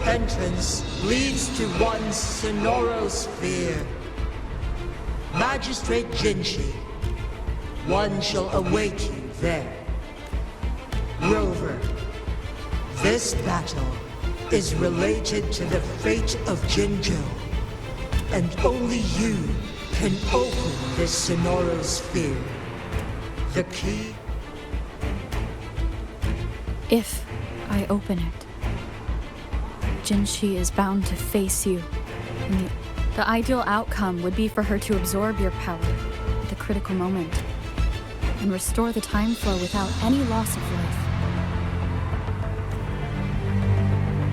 entrance leads to one sonoro sphere. Magistrate Jinshi, one shall await you there. Rover, this battle is related to the fate of Jinzhou, and only you can open this sonoro sphere. The key... If I open it, Jinshi is bound to face you, and the ideal outcome would be for her to absorb your power at the critical moment and restore the time flow without any loss of life.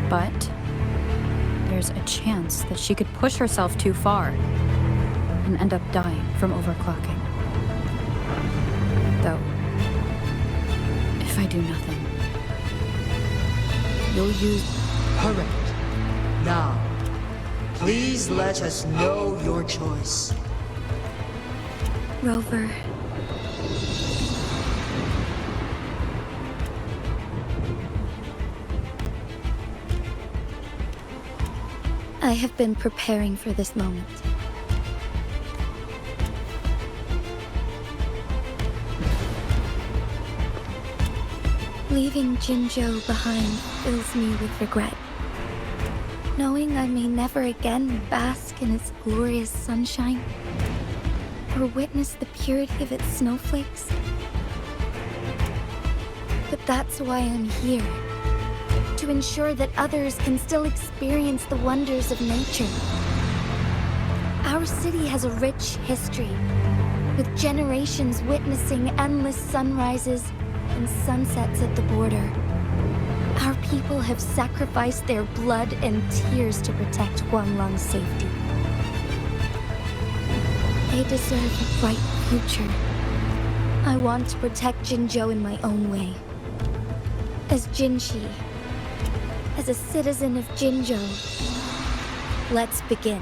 But there's a chance that she could push herself too far and end up dying from overclocking. Though, if I do nothing, you'll use... Correct. Now, please let us know your choice. Rover. I have been preparing for this moment. Leaving Jinzhou behind fills me with regret. Knowing I may never again bask in its glorious sunshine, or witness the purity of its snowflakes. But that's why I'm here. To ensure that others can still experience the wonders of nature. Our city has a rich history, with generations witnessing endless sunrises and sunsets at the border. Our people have sacrificed their blood and tears to protect Huanglang's safety. They deserve a bright future. I want to protect Jinzhou in my own way. As Jinshi, as a citizen of Jinzhou, let's begin.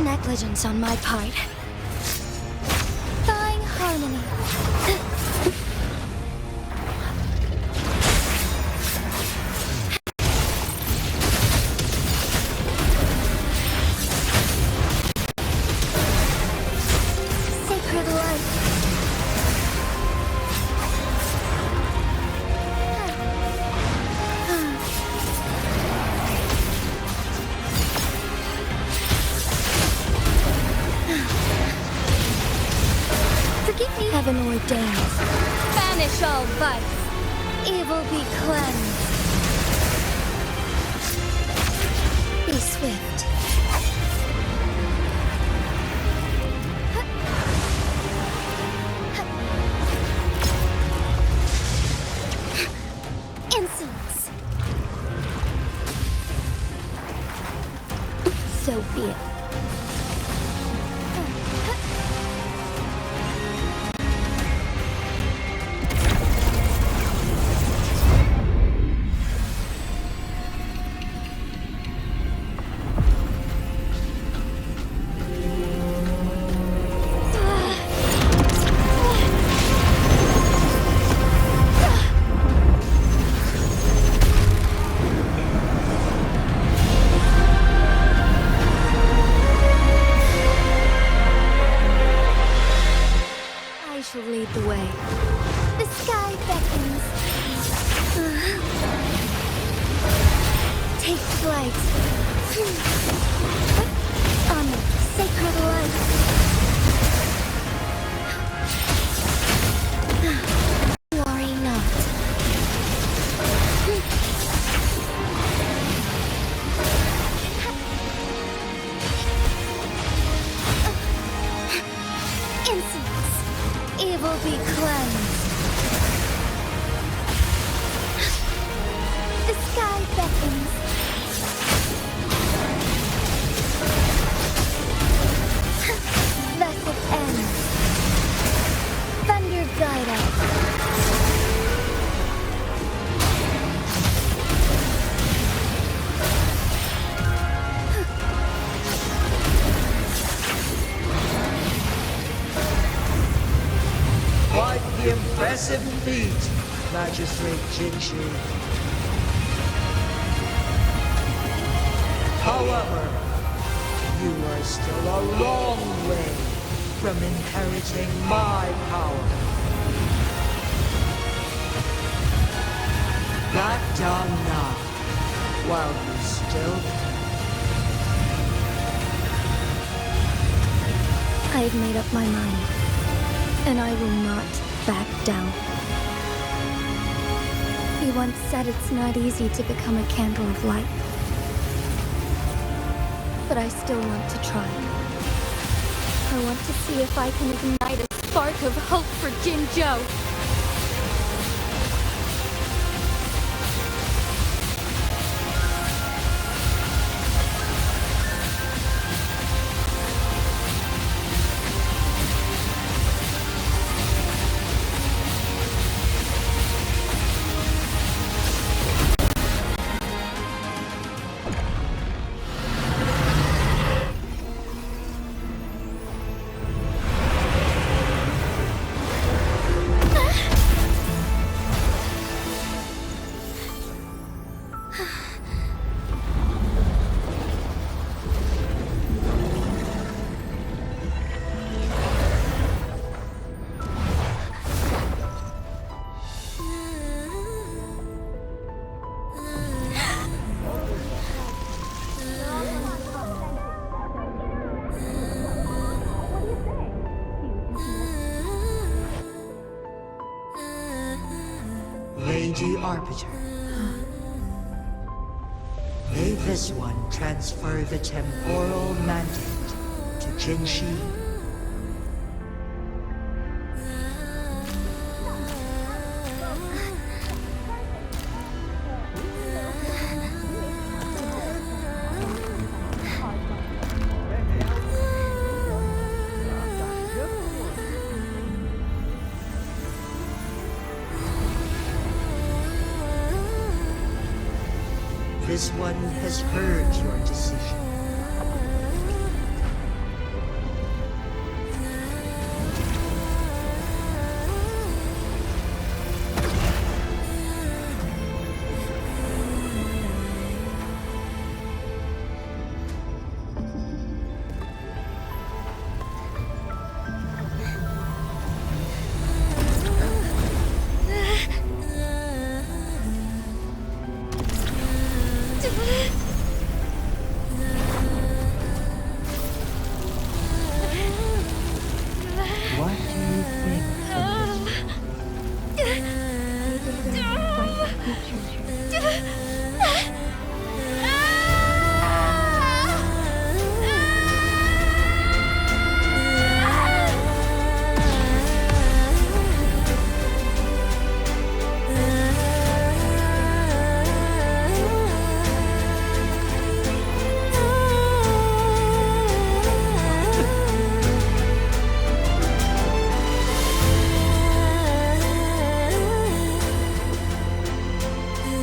Negligence on my part. Thawing harmony. Sacred light. Forgive me, heaven ordained. Banish all vice. Evil be cleansed. Be swift. Insolence. So be it. right. On the sacred light. Worry not. Insolence. Evil be cleansed. The sky beckons. Thus it ends. Thunder guide us. Quite the impressive feat, Magistrate Jinshi. However, you are still a long way from inheriting my power. Back down now, while you still can. I've made up my mind, and I will not back down. He once said it's not easy to become a candle of light. But I still want to try. I want to see if I can ignite a spark of hope for Jinzhou. Lady Arbiter. May this one transfer the temporal mandate to Jinshi. This one has heard your decision. What do you think of this?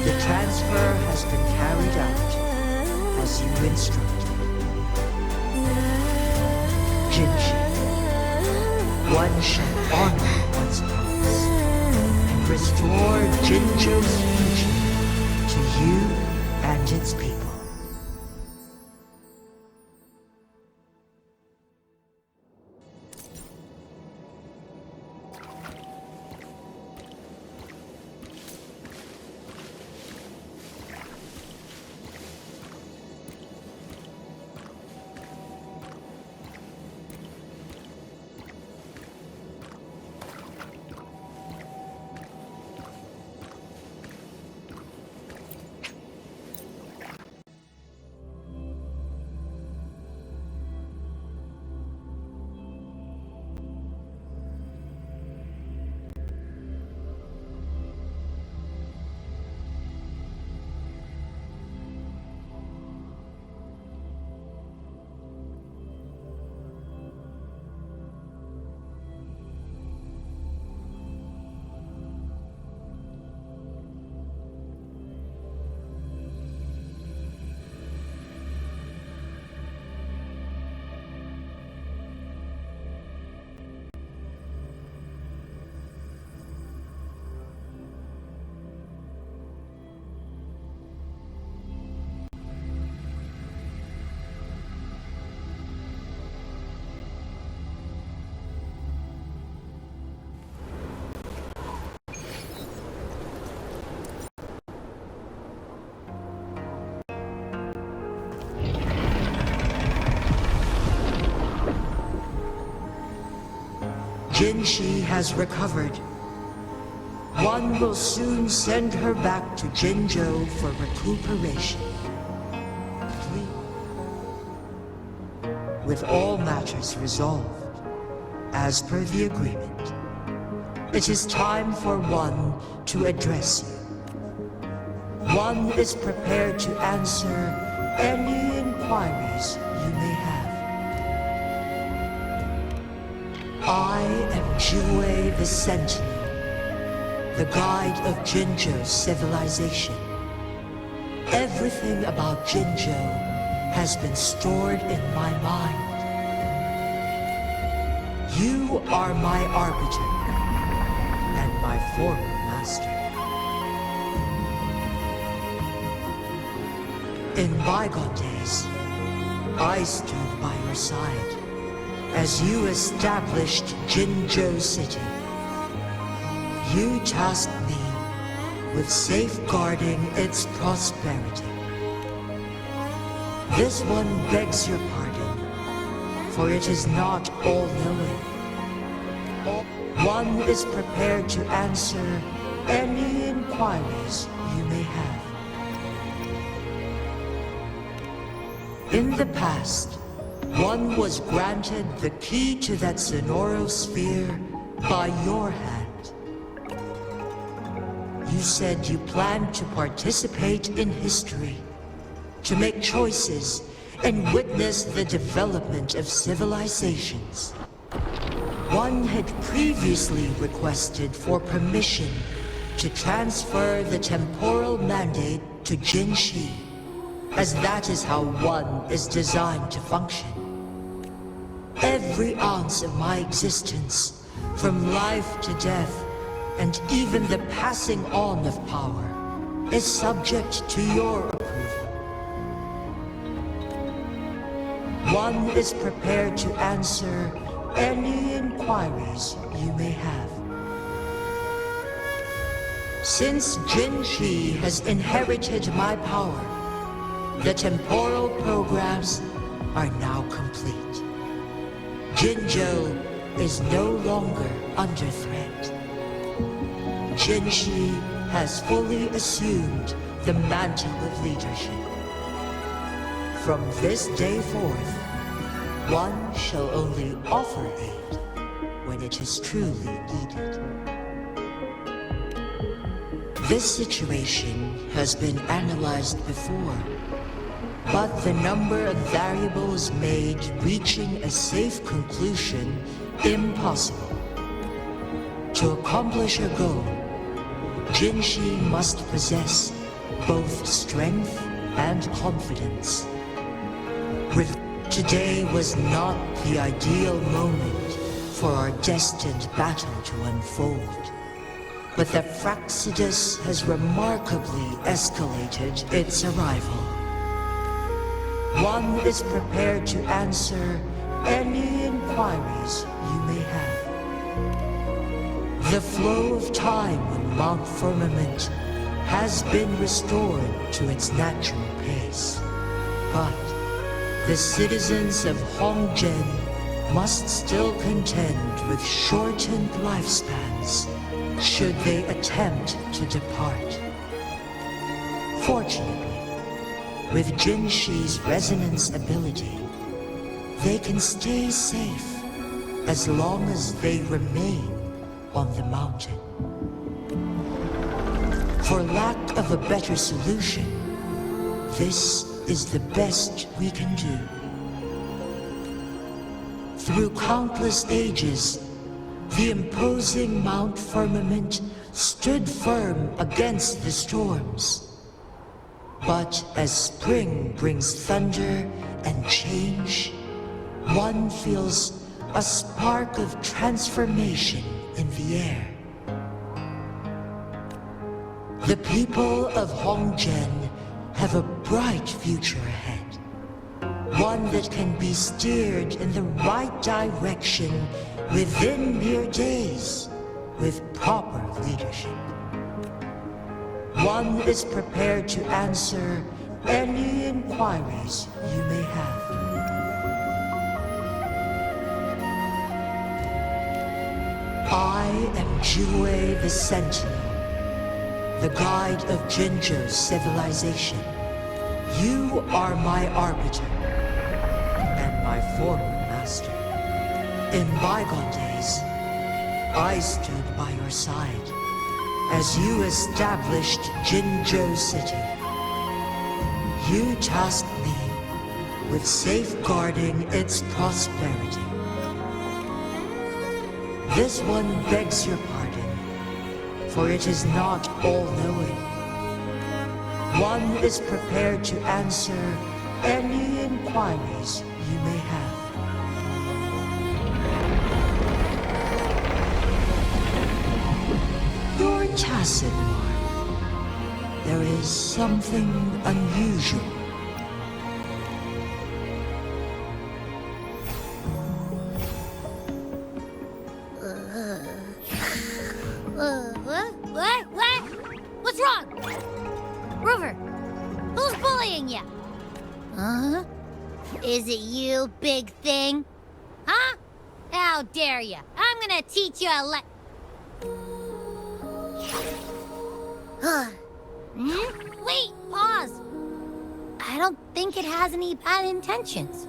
The transfer has been carried out as you instructed. Jinshi, one shall honor one's promise and restore Jinzhou's future to you and its people. Jinshi has recovered. One will soon send her back to Jinzhou for recuperation. With all matters resolved, as per the agreement, it is time for one to address you. One is prepared to answer any inquiries you may have. I am Jue the Sentinel, the guide of Jinzhou's civilization. Everything about Jinzhou has been stored in my mind. You are my arbiter and my former master. In bygone days, I stood by your side as you established Jinzhou City. You tasked me with safeguarding its prosperity. This one begs your pardon, for it is not all-knowing. One is prepared to answer any inquiries you may have. In the past, one was granted the key to that Sonoro sphere by your hand. You said you planned to participate in history, to make choices and witness the development of civilizations. One had previously requested for permission to transfer the temporal mandate to Jinshi, as that is how one is designed to function. Every ounce of my existence, from life to death, and even the passing on of power, is subject to your approval. One is prepared to answer any inquiries you may have. Since Jinshi has inherited my power, the temporal programs are now complete. Jinzhou is no longer under threat. Jinshi has fully assumed the mantle of leadership. From this day forth, one shall only offer aid when it is truly needed. This situation has been analyzed before, but the number of variables made reaching a safe conclusion impossible. To accomplish her goal, Jinshi must possess both strength and confidence. Today was not the ideal moment for our destined battle to unfold, but the Fraxidus has remarkably escalated its arrival. One is prepared to answer any inquiries you may have. The flow of time on Mount Firmament has been restored to its natural pace, but the citizens of Hongzhen must still contend with shortened lifespans should they attempt to depart. Fortunately, with Jinshi's resonance ability, they can stay safe as long as they remain on the mountain. For lack of a better solution, this is the best we can do. Through countless ages, the imposing Mount Firmament stood firm against the storms. But as spring brings thunder and change, one feels a spark of transformation in the air. The people of Hongzhen have a bright future ahead, one that can be steered in the right direction within mere days with proper leadership. One is prepared to answer any inquiries you may have. I am Jue the Sentinel, the guide of Jinzhou's civilization. You are my arbiter, and my former master. In bygone days, I stood by your side as you established Jinzhou City. You tasked me with safeguarding its prosperity. This one begs your pardon, for it is not all-knowing. One is prepared to answer any inquiries you may have. Your tacit mark. There is something unusual. What? What's wrong? Rover, who's bullying you? Huh? Is it you, big thing? Huh? How dare you? I'm gonna teach you a Wait, pause. I don't think it has any bad intentions.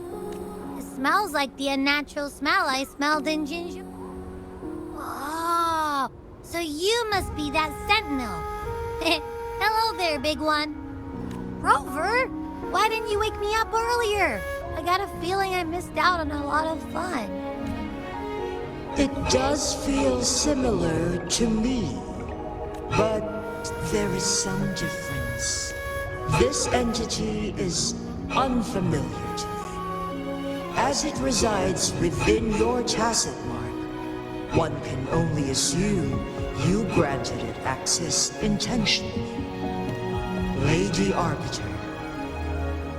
It smells like the unnatural smell I smelled in Jinzhou. Oh, so you must be that sentinel. Hello there, big one. Rover, why didn't you wake me up earlier? I got a feeling I missed out on a lot of fun. It does feel similar to me, but there is some difference. This entity is unfamiliar to me. As it resides within your tacit mark, one can only assume you granted it access intentionally. Lady Arbiter,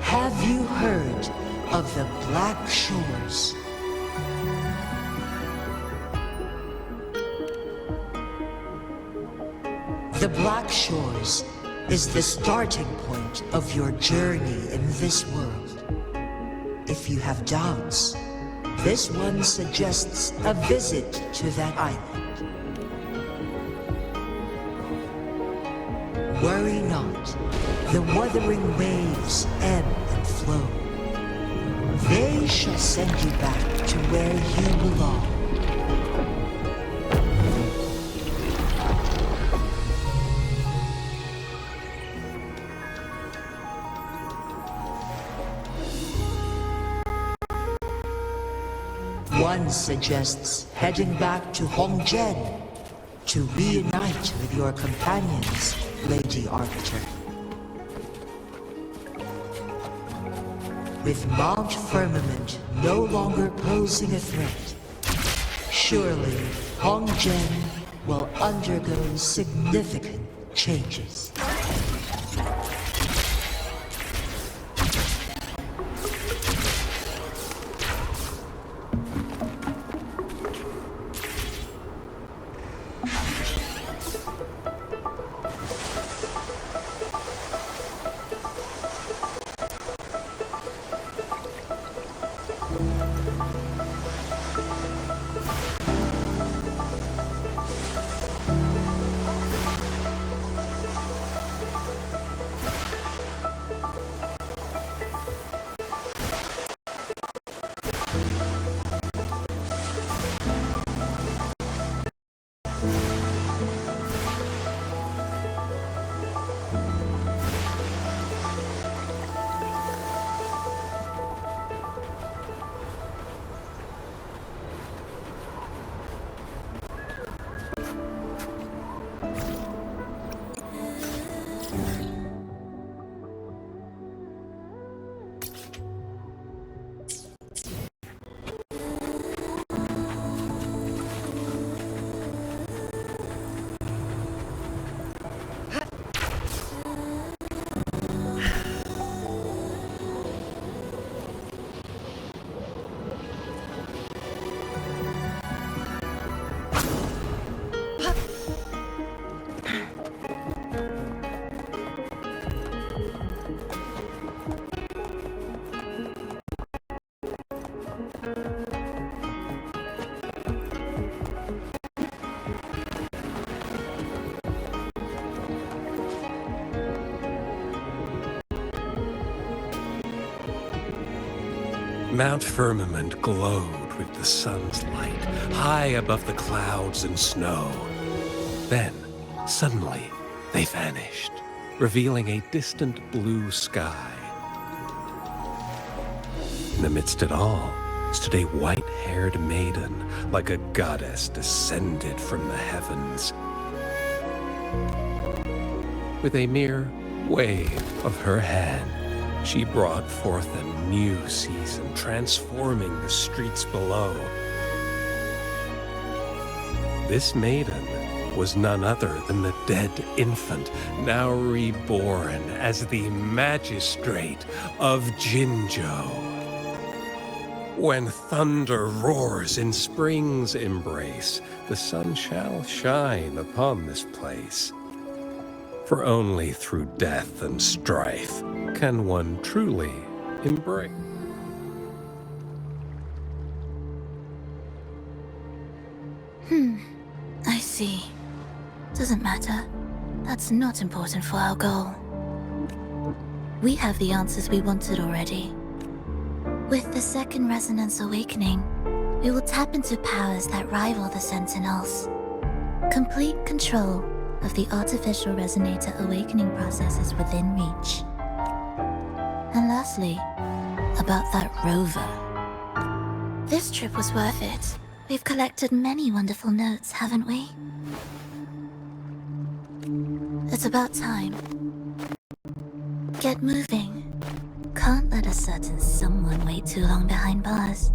have you heard of the Black Shores? The Black Shores is the starting point of your journey in this world. If you have doubts, this one suggests a visit to that island. Worry not, the Wuthering Waves ebb and flow. They shall send you back to where you belong. One suggests heading back to Hongzhen to reunite with your companions, Lady Arbiter. With Mount Firmament no longer posing a threat, surely Hongzhen will undergo significant changes. Mount Firmament glowed with the sun's light, high above the clouds and snow. Then, suddenly, they vanished, revealing a distant blue sky. In the midst of it all stood a white-haired maiden, like a goddess descended from the heavens. With a mere wave of her hand, she brought forth a new season, transforming the streets below. This maiden was none other than the dead infant, now reborn as the magistrate of Jinzhou. When thunder roars in spring's embrace, the sun shall shine upon this place. For only through death and strife can one truly embrace. I see. Doesn't matter. That's not important for our goal. We have the answers we wanted already. With the second resonance awakening, we will tap into powers that rival the Sentinels. Complete control of the artificial resonator awakening process is within reach. And lastly, about that rover. This trip was worth it. We've collected many wonderful notes, haven't we? It's about time. Get moving. Can't let a certain someone wait too long behind bars.